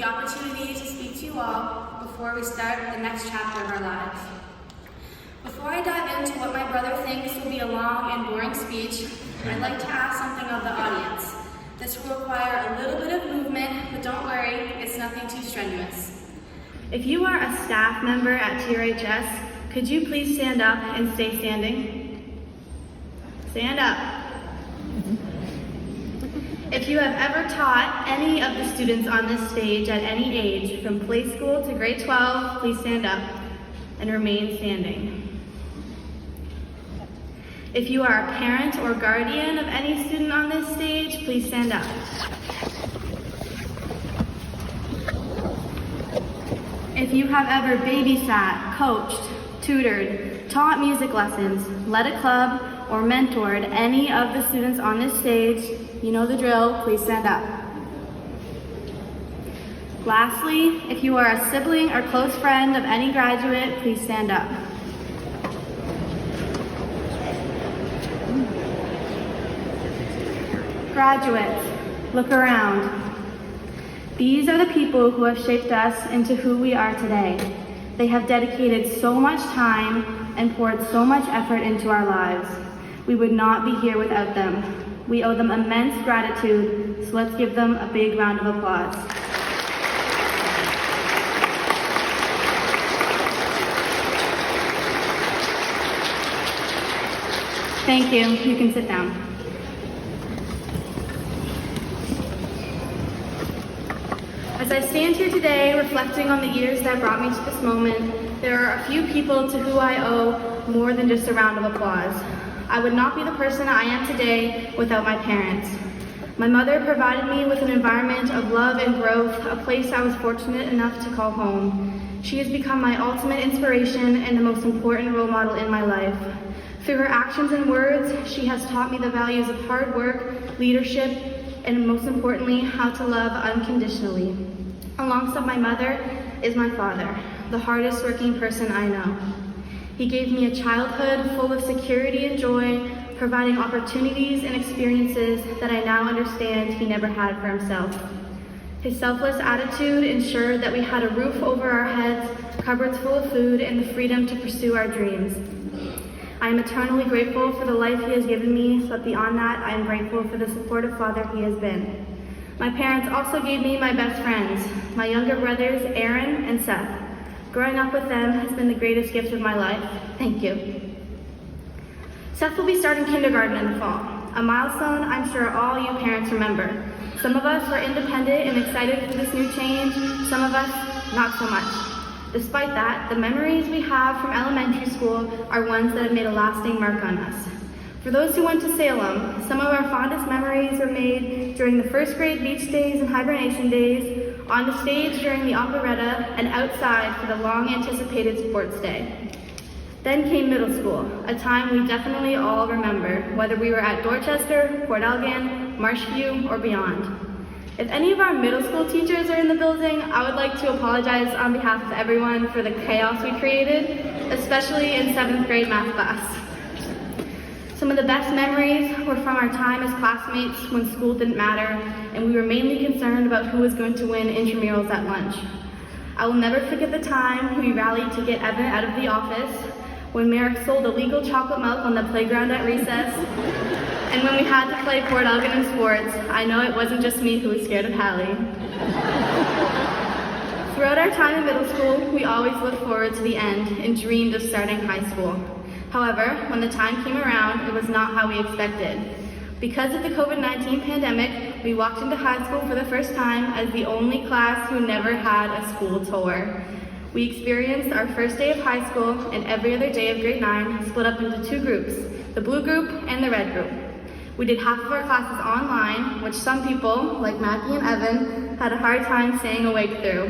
opportunity to speak to you all before we start the next chapter of our lives. Before I dive into what my brother thinks will be a long and boring speech, I'd like to ask something of the audience. This will require a little bit of movement, but don't worry, it's nothing too strenuous. If you are a staff member at TRHS, could you please stand up and stay standing? Stand up. If you have ever taught any of the students on this stage at any age, from play school to grade 12, please stand up and remain standing. If you are a parent or guardian of any student on this stage, please stand up. If you have ever babysat, coached, tutored, taught music lessons, led a club, or mentored any of the students on this stage, you know the drill, please stand up. Lastly, if you are a sibling or close friend of any graduate, please stand up. Graduates, look around. These are the people who have shaped us into who we are today. They have dedicated so much time and poured so much effort into our lives. We would not be here without them. We owe them immense gratitude, so let's give them a big round of applause. Thank you. You can sit down. As I stand here today, reflecting on the years that brought me to this moment, there are a few people to who I owe more than just a round of applause. I would not be the person I am today without my parents. My mother provided me with an environment of love and growth, a place I was fortunate enough to call home. She has become my ultimate inspiration and the most important role model in my life. Through her actions and words, she has taught me the values of hard work, leadership, and most importantly, how to love unconditionally. Alongside my mother is my father, the hardest working person I know. He gave me a childhood full of security and joy, providing opportunities and experiences that I now understand he never had for himself. His selfless attitude ensured that we had a roof over our heads, cupboards full of food, and the freedom to pursue our dreams. I am eternally grateful for the life he has given me, but beyond that, I am grateful for the supportive father he has been. My parents also gave me my best friends, my younger brothers, Aaron and Seth. Growing up with them has been the greatest gift of my life. Thank you. Seth will be starting kindergarten in the fall, a milestone I'm sure all you parents remember. Some of us are independent and excited for this new change, some of us not so much. Despite that, the memories we have from elementary school are ones that have made a lasting mark on us. For those who went to Salem, some of our fondest memories were made during the first grade beach days and hibernation days, on the stage during the operetta, and outside for the long-anticipated sports day. Then came middle school, a time we definitely all remember, whether we were at Dorchester, Port Elgin, Marshview, or beyond. If any of our middle school teachers are in the building, I would like to apologize on behalf of everyone for the chaos we created, especially in 7th grade math class. Some of the best memories were from our time as classmates when school didn't matter, and we were mainly concerned about who was going to win intramurals at lunch. I will never forget the time we rallied to get Evan out of the office, when Merrick sold illegal chocolate milk on the playground at recess, and when we had to play Port Elgin in sports. I know it wasn't just me who was scared of Hallie. Throughout our time in middle school, we always looked forward to the end and dreamed of starting high school. However, when the time came around, it was not how we expected. Because of the COVID-19 pandemic, we walked into high school for the first time as the only class who never had a school tour. We experienced our first day of high school and every other day of grade 9 split up into 2 groups, the blue group and the red group. We did half of our classes online, which some people, like Mackie and Evan, had a hard time staying awake through.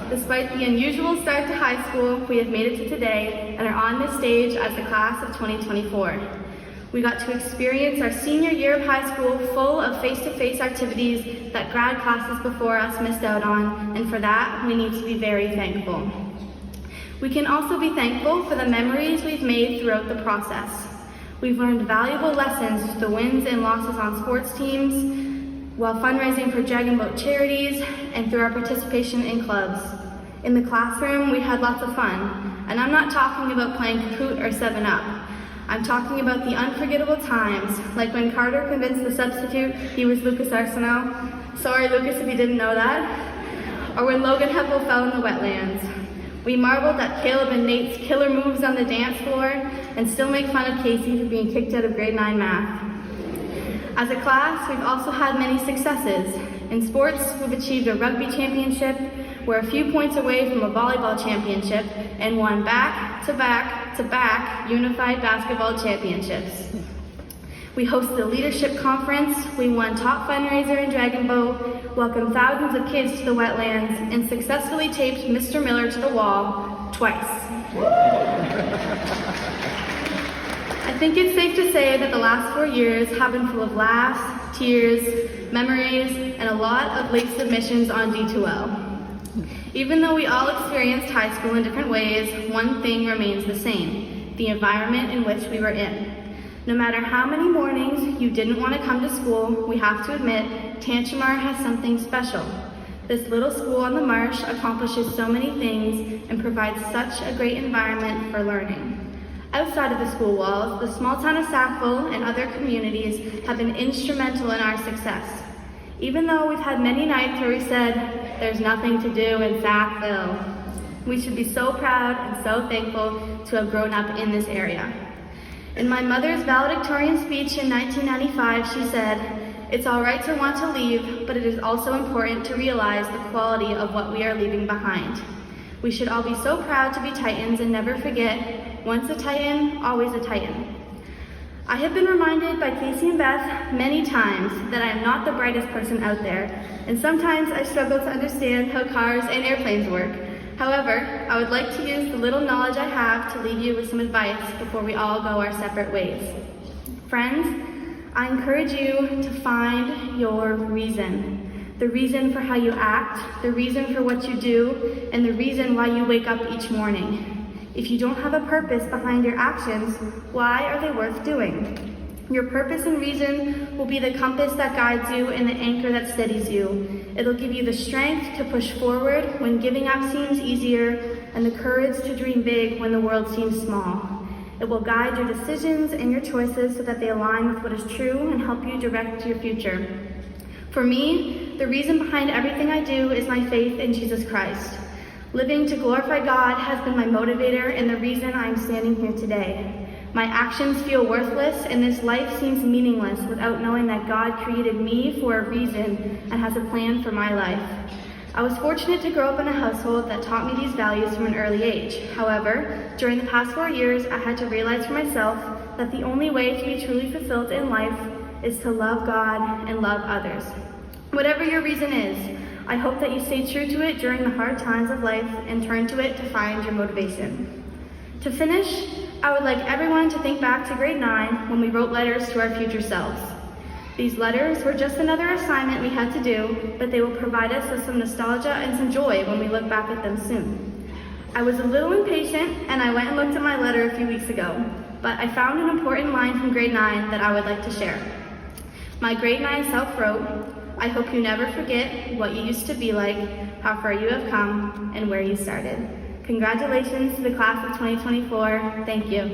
Despite the unusual start to high school, we have made it to today and are on this stage as the class of 2024. We got to experience our senior year of high school full of face-to-face activities that grad classes before us missed out on, and for that, we need to be very thankful. We can also be thankful for the memories we've made throughout the process. We've learned valuable lessons through the wins and losses on sports teams, while fundraising for Dragon Boat charities and through our participation in clubs. In the classroom, we had lots of fun, and I'm not talking about playing Kahoot or 7-Up. I'm talking about the unforgettable times, like when Carter convinced the substitute he was Lucas Arsenault. Sorry, Lucas, if you didn't know that. Or when Logan Heppel fell in the wetlands. We marveled at Caleb and Nate's killer moves on the dance floor and still make fun of Casey for being kicked out of grade 9 math. As a class, we've also had many successes. In sports, we've achieved a rugby championship, we're a few points away from a volleyball championship, and won back-to-back unified basketball championships. We hosted a leadership conference, we won top fundraiser in Dragon Boat, welcomed thousands of kids to the wetlands, and successfully taped Mr. Miller to the wall twice. I think it's safe to say that the last 4 years have been full of laughs, tears, memories, and a lot of late submissions on D2L. Even though we all experienced high school in different ways, one thing remains the same: the environment in which we were in. No matter how many mornings you didn't want to come to school, we have to admit, Tantramar has something special. This little school on the marsh accomplishes so many things and provides such a great environment for learning. Outside of the school walls, the small town of Sackville and other communities have been instrumental in our success. Even though we've had many nights where we said, there's nothing to do in Sackville, we should be so proud and so thankful to have grown up in this area. In my mother's valedictorian speech in 1995, she said, "It's all right to want to leave, but it is also important to realize the quality of what we are leaving behind." We should all be so proud to be Titans and never forget, once a Titan, always a Titan. I have been reminded by Casey and Beth many times that I am not the brightest person out there, and sometimes I struggle to understand how cars and airplanes work. However, I would like to use the little knowledge I have to leave you with some advice before we all go our separate ways. Friends, I encourage you to find your reason. The reason for how you act, the reason for what you do, and the reason why you wake up each morning. If you don't have a purpose behind your actions, why are they worth doing? Your purpose and reason will be the compass that guides you and the anchor that steadies you. It'll give you the strength to push forward when giving up seems easier, and the courage to dream big when the world seems small. It will guide your decisions and your choices so that they align with what is true and help you direct your future. For me, the reason behind everything I do is my faith in Jesus Christ. Living to glorify God has been my motivator and the reason I am standing here today. My actions feel worthless, and this life seems meaningless without knowing that God created me for a reason and has a plan for my life. I was fortunate to grow up in a household that taught me these values from an early age. However, during the past 4 years, I had to realize for myself that the only way to be truly fulfilled in life is to love God and love others. Whatever your reason is, I hope that you stay true to it during the hard times of life and turn to it to find your motivation. To finish, I would like everyone to think back to grade 9 when we wrote letters to our future selves. These letters were just another assignment we had to do, but they will provide us with some nostalgia and some joy when we look back at them soon. I was a little impatient and I went and looked at my letter a few weeks ago, but I found an important line from grade 9 that I would like to share. My grade 9 self wrote, "I hope you never forget what you used to be like, how far you have come, and where you started." Congratulations to the class of 2024. Thank you.